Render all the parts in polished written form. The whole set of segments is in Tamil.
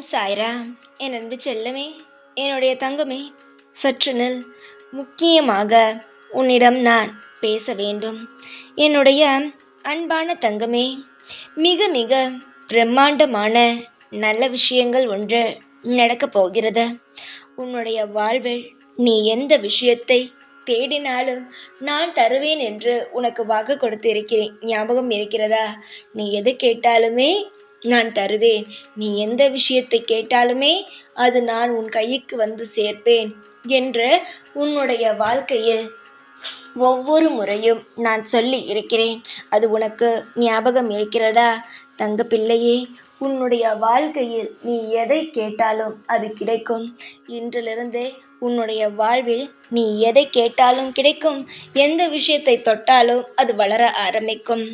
சாய்ராம். என் அன்பு செல்லமே, என்னுடைய தங்கமே, சற்று நில். முக்கியமாக உன்னிடம் நான் பேச வேண்டும். என்னுடைய அன்பான தங்கமே, மிக மிக பிரம்மாண்டமான நல்ல விஷயங்கள் ஒன்று நடக்கப் போகிறது. உன்னுடைய வாழ்வில் நீ எந்த விஷயத்தை தேடினாலும் நான் தருவேன் என்று உனக்கு வாக்கு கொடுத்து இருக்கிறேன். ஞாபகம் இருக்கிறதா? நீ எது கேட்டாலுமே நான் தருவேன். நீ எந்த விஷயத்தை கேட்டாலுமே அது நான் உன் கைக்கு வந்து சேர்ப்பேன் என்று உன்னுடைய வாழ்க்கையில் ஒவ்வொரு முறையும் நான் சொல்லி இருக்கிறேன். அது உனக்கு ஞாபகம் இருக்கிறதா? தங்க பிள்ளையே, உன்னுடைய வாழ்க்கையில் நீ எதை கேட்டாலும் அது கிடைக்கும். இன்றிலிருந்தே உன்னுடைய வாழ்வில் நீ எதை கேட்டாலும் கிடைக்கும். எந்த விஷயத்தை தொட்டாலும் அது வளர ஆரம்பிக்கும்.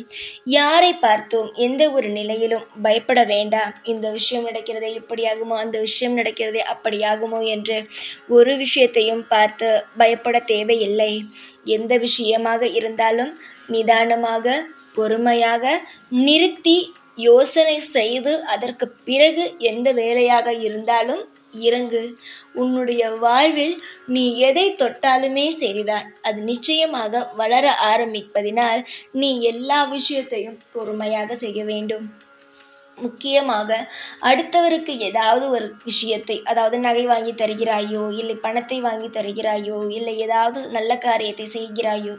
யாரை பார்த்தும் எந்த ஒரு நிலையிலும் பயப்பட வேண்டாம். இந்த விஷயம் நடக்கிறதே இப்படியாகுமோ, அந்த விஷயம் நடக்கிறதே அப்படியாகுமோ என்று ஒரு விஷயத்தையும் பார்த்து பயப்பட தேவையில்லை. எந்த விஷயமாக இருந்தாலும் நிதானமாக, பொறுமையாக நிறுத்தி யோசனை செய்து அதற்கு பிறகு எந்த வேலையாக இருந்தாலும் இறங்கு. உன்னுடைய வாழ்வில் நீ எதை தொட்டாலுமே சரிதான். அது நிச்சயமாக வளர ஆரம்பிப்பதினால் நீ எல்லா விஷயத்தையும் பொறுமையாக செய்ய வேண்டும். முக்கியமாக அடுத்தவருக்கு ஏதாவது ஒரு விஷயத்தை, அதாவது நகை வாங்கி தருகிறாயோ, இல்லை பணத்தை வாங்கி தருகிறாயோ, இல்லை ஏதாவது நல்ல காரியத்தை செய்கிறாயோ,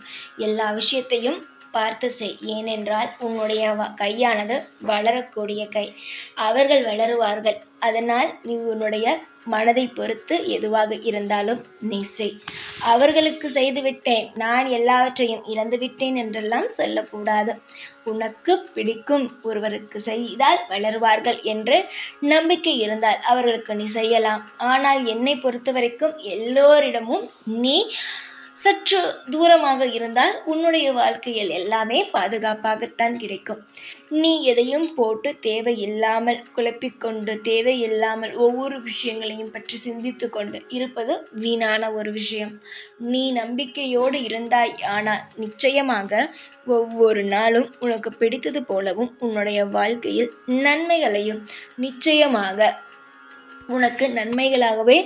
எல்லா விஷயத்தையும் பார்த்து செய். ஏனென்றால் உன்னுடைய கையானது வளரக்கூடிய கை. அவர்கள் வளருவார்கள். அதனால் நீ உன்னுடைய மனதை பொறுத்து எதுவாக இருந்தாலும் நீ செய். அவர்களுக்கு செய்துவிட்டேன், நான் எல்லாவற்றையும் இழந்துவிட்டேன் என்றெல்லாம் சொல்லக்கூடாது. உனக்கு பிடிக்கும் ஒருவருக்கு செய்தால் வளருவார்கள் என்று நம்பிக்கை இருந்தால் அவர்களுக்கு நீ செய்யலாம். ஆனால் என்னை பொறுத்த வரைக்கும் எல்லோரிடமும் நீ சற்று தூரமாக இருந்தால் உன்னுடைய வாழ்க்கையில் எல்லாமே பாதுகாப்பாகத்தான் கிடைக்கும். நீ எதையும் போட்டு தேவையில்லாமல் குழப்பிக்கொண்டு, தேவையில்லாமல் ஒவ்வொரு விஷயங்களையும் பற்றி சிந்தித்து கொண்டு இருப்பது வீணான ஒரு விஷயம். நீ நம்பிக்கையோடு இருந்தாய் ஆனால் நிச்சயமாக ஒவ்வொரு நாளும் உனக்கு பிடித்தது போலவும் உன்னுடைய வாழ்க்கையில் நன்மைகளையும் நிச்சயமாக உனக்கு நன்மைகளாகவே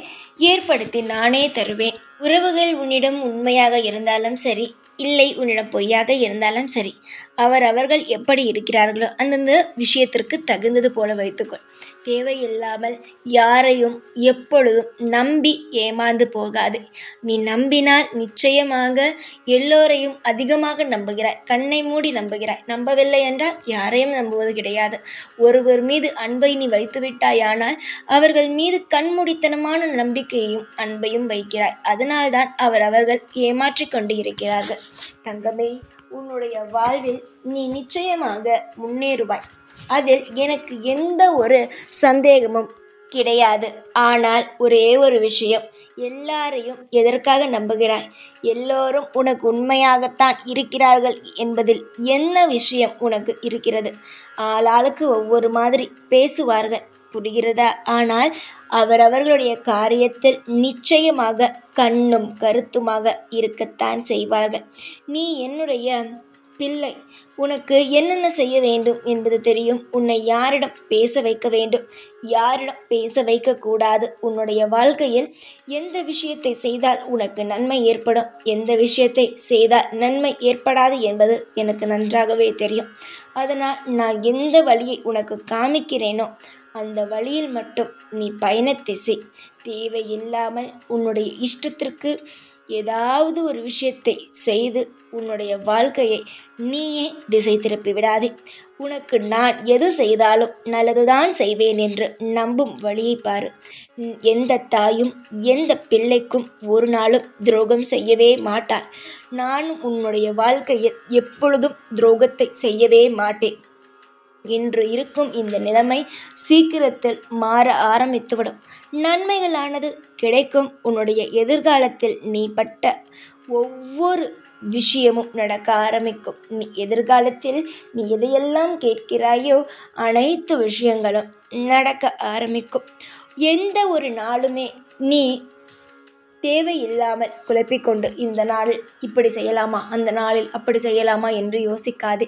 ஏற்படுத்தி நானே தருவேன். உறவுகள் உன்னிடம் உண்மையாக இருந்தாலும் சரி, இல்லை உன்னிடம் பொய்யாக இருந்தாலும் சரி, அவர்கள் எப்படி இருக்கிறார்களோ அந்தந்த விஷயத்திற்கு தகுந்தது போல வைத்துக்கொள். தேவையில்லாமல் யாரையும் எப்பொழுதும் நம்பி ஏமாந்து போகாது. நீ நம்பினால் நிச்சயமாக எல்லோரையும் அதிகமாக நம்புகிறாய். கண்ணை மூடி நம்புகிறாய். நம்பவில்லை என்றால் யாரையும் நம்புவது கிடையாது. ஒருவர் மீது அன்பை நீ வைத்துவிட்டாயானால் அவர்கள் மீது கண்மூடித்தனமான நம்பிக்கையையும் அன்பையும் வைக்கிறாய். அதனால்தான் அவர்கள் ஏமாற்றிக் கொண்டு இருக்கிறார்கள். தங்கமே, உன்னுடைய வாழ்வில் நீ நிச்சயமாக முன்னேறுவாய். அதில் எனக்கு எந்த ஒரு சந்தேகமும் கிடையாது. ஆனால் ஒரே ஒரு விஷயம், எல்லாரையும் எதற்காக நம்புகிறாய்? எல்லோரும் உனக்கு உண்மையாகத்தான் இருக்கிறார்கள் என்பதில் என்ன விஷயம் உனக்கு இருக்கிறது? ஆளாளுக்கு ஒவ்வொரு மாதிரி பேசுவார்கள், புரிகிறதா? ஆனால் அவர்களுடைய காரியத்தில் நிச்சயமாக கண்ணும் கருத்துமாக இருக்கத்தான் செய்வார்கள். நீ என்னுடைய பிள்ளை. உனக்கு என்னென்ன செய்ய வேண்டும் என்பது தெரியும். உன்னை யாரிடம் பேச வைக்க வேண்டும், யாரிடம் பேச வைக்கக்கூடாது, உன்னுடைய வாழ்க்கையில் எந்த விஷயத்தை செய்தால் உனக்கு நன்மை ஏற்படும், எந்த விஷயத்தை செய்தால் நன்மை ஏற்படாது என்பது எனக்கு நன்றாகவே தெரியும். அதனால் நான் எந்த வழியை உனக்கு காமிக்கிறேனோ அந்த வழியில் மட்டும் நீ பயணத்தை செய். தேவையில்லாமல் உன்னுடைய இஷ்டத்திற்கு ஏதாவது ஒரு விஷயத்தை செய்து உன்னுடைய வாழ்க்கையை நீயே திசை திருப்பி விடாதே. உனக்கு நான் எது செய்தாலும் நல்லதுதான் செய்வேன் என்று நம்பும் வழியை பாரு. எந்த தாயும் எந்த பிள்ளைக்கும் ஒரு நாளும் துரோகம் செய்யவே மாட்டார். நானும் உன்னுடைய வாழ்க்கையில் எப்பொழுதும் துரோகத்தை செய்யவே மாட்டேன். இன்று இருக்கும் இந்த நிலைமை சீக்கிரத்தில் மாற ஆரம்பித்துவிடும். நன்மைகளானது கிடைக்கும். உன்னுடைய எதிர்காலத்தில் நீ பட்ட ஒவ்வொரு விஷயமும் நடக்க ஆரம்பிக்கும். நீ எதிர்காலத்தில் நீ எதையெல்லாம் கேட்கிறாயோ அனைத்து விஷயங்களும் நடக்க ஆரம்பிக்கும். எந்த ஒரு நாளுமே நீ தேவையில்லாமல் குழப்பிக்கொண்டு இந்த நாளில் இப்படி செய்யலாமா, அந்த நாளில் அப்படி செய்யலாமா என்று யோசிக்காதே.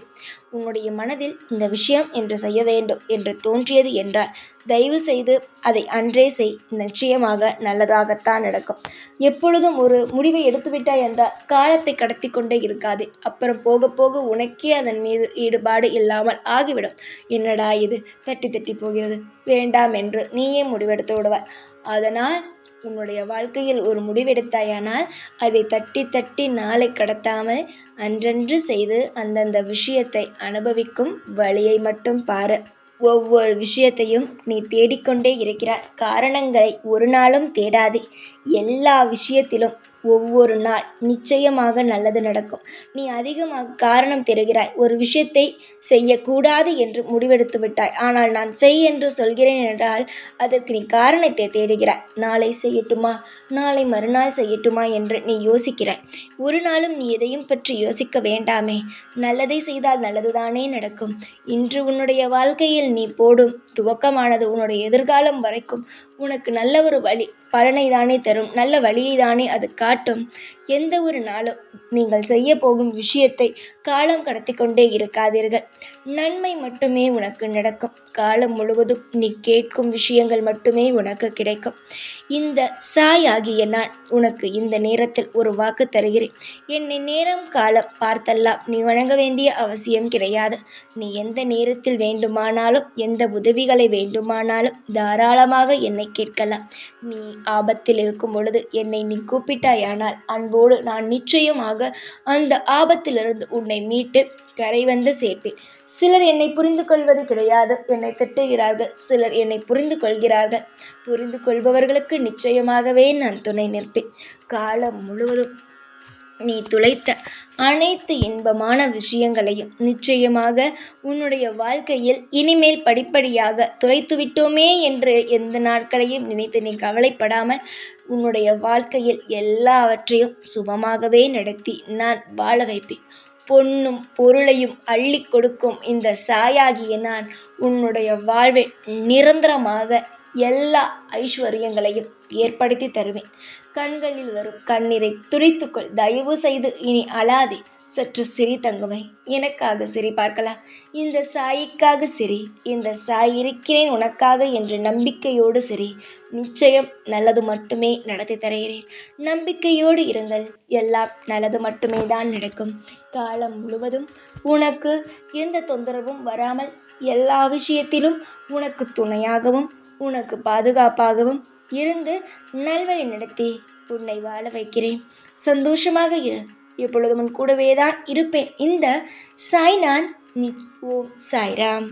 உன்னுடைய மனதில் இந்த விஷயம் என்று செய்ய வேண்டும் என்று தோன்றியது என்றால் தயவு செய்து அதை அன்றே செய். நிச்சயமாக நல்லதாகத்தான் நடக்கும். எப்பொழுதும் ஒரு முடிவை எடுத்துவிட்டாய் என்றால் காலத்தை கடத்தி கொண்டே இருக்காதே. அப்புறம் போக போக உனக்கே அதன் மீது ஈடுபாடு இல்லாமல் ஆகிவிடும். என்னடா இது தட்டி தட்டி போகிறது, வேண்டாம் என்று நீயே முடிவெடுத்து விடுவாய். அதனால் உன்னுடைய வாழ்க்கையில் ஒரு முடிவெடுத்தாயானால் அதை தட்டி தட்டி நாளை கடத்தாமல் அன்றன்று செய்து அந்தந்த விஷயத்தை அனுபவிக்கும் வழியை மட்டும் பாரு. ஒவ்வொரு விஷயத்தையும் நீ தேடிக்கொண்டே இருக்கிறாய். காரணங்களை ஒரு நாளும் தேடாதே. எல்லா விஷயத்திலும் ஒவ்வொரு நாள் நிச்சயமாக நல்லது நடக்கும். நீ அதிகமாக காரணம் தேடுகிறாய். ஒரு விஷயத்தை செய்யக்கூடாது என்று முடிவெடுத்து விட்டாய். ஆனால் நான் செய் என்று சொல்கிறேன் என்றால் அதற்கு நீ காரணத்தை தேடுகிறாய். நாளை செய்யட்டுமா, நாளை மறுநாள் செய்யட்டுமா என்று நீ யோசிக்கிறாய். ஒரு நாளும் நீ எதையும் பற்றி யோசிக்க வேண்டாமே. நல்லதை செய்தால் நல்லதுதானே நடக்கும். இன்று உன்னுடைய வாழ்க்கையில் நீ போடும் துவக்கமானது உன்னுடைய எதிர்காலம் வரைக்கும் உனக்கு நல்ல ஒரு பலனை தானே தரும். நல்ல வழியை தானே அது காட்டும். எந்த ஒரு நாளும் நீங்கள் செய்ய போகும் விஷயத்தை காலம் கடத்தி கொண்டே இருக்காதீர்கள். நன்மை மட்டுமே உனக்கு நடக்கும். காலம் முழுவதும் நீ கேட்கும் விஷயங்கள் மட்டுமே உனக்கு கிடைக்கும். இந்த சாய் ஆகிய நான் உனக்கு இந்த நேரத்தில் ஒரு வாக்கு தருகிறேன். என்னை நேரம் காலம் பார்த்தெல்லாம் நீ வணங்க வேண்டிய அவசியம் கிடையாது. நீ எந்த நேரத்தில் வேண்டுமானாலும் எந்த உதவிகளை வேண்டுமானாலும் தாராளமாக என்னை கேட்கலாம். நீ ஆபத்தில் இருக்கும் பொழுது என்னை நீ கூப்பிட்டாயானால் அன்போடு நான் நிச்சயமாக அந்த ஆபத்திலிருந்து உன்னை மீட்டு கரை வந்து சேர்ப்பேன். சிலர் என்னை புரிந்து கொள்வது கிடையாது, என்னை திட்டுகிறார்கள். சிலர் என்னை புரிந்து கொள்கிறார்கள். புரிந்து கொள்பவர்களுக்கு நிச்சயமாகவே நான் துணை நிற்பேன். காலம் முழுவதும் நீ துளைத்த அனைத்து இன்பமான விஷயங்களையும் நிச்சயமாக உன்னுடைய வாழ்க்கையில் இனிமேல் படிப்படியாக துளைத்துவிட்டோமே என்று எந்த நாட்களையும் நினைத்து நீ கவலைப்படாமல் உன்னுடைய வாழ்க்கையில் எல்லாவற்றையும் சுபமாகவே நடத்தி நான் வாழ வைப்பேன். பொன்னும் பொருளையும் அள்ளி கொடுக்கும் இந்த சாயாகிய நான் உன்னுடைய வாழ்வில் நிரந்தரமாக எல்லா ஐஸ்வர்யங்களையும் ஏற்படுத்தி தருவேன். கண்களில் வரும் கண்ணீரை துடைத்துக்கொள். தயவு செய்து இனி அழாதே. சற்று சிரி தங்கமே, எனக்காக சிரி பார்க்கலாம். இந்த சாய்க்காக சிரி. இந்த சாய் இருக்கிறேன் உனக்காக என்ற நம்பிக்கையோடு சிரி. நிச்சயம் நல்லது மட்டுமே நடத்தி தருகிறேன். நம்பிக்கையோடு இருங்கள். எல்லாம் நல்லது மட்டுமே தான் நடக்கும். காலம் முழுவதும் உனக்கு எந்த தொந்தரவும் வராமல் எல்லா விஷயத்திலும் உனக்கு துணையாகவும் உனக்கு பாதுகாப்பாகவும் இருந்து நல்வழி நடத்தி உன்னை வாழ வைக்கிறேன். சந்தோஷமாக இரு. எப்பொழுதும் உன் கூடவே தான் இருப்பேன். இந்த சாய் நான். ஓம் சாய்ராம்.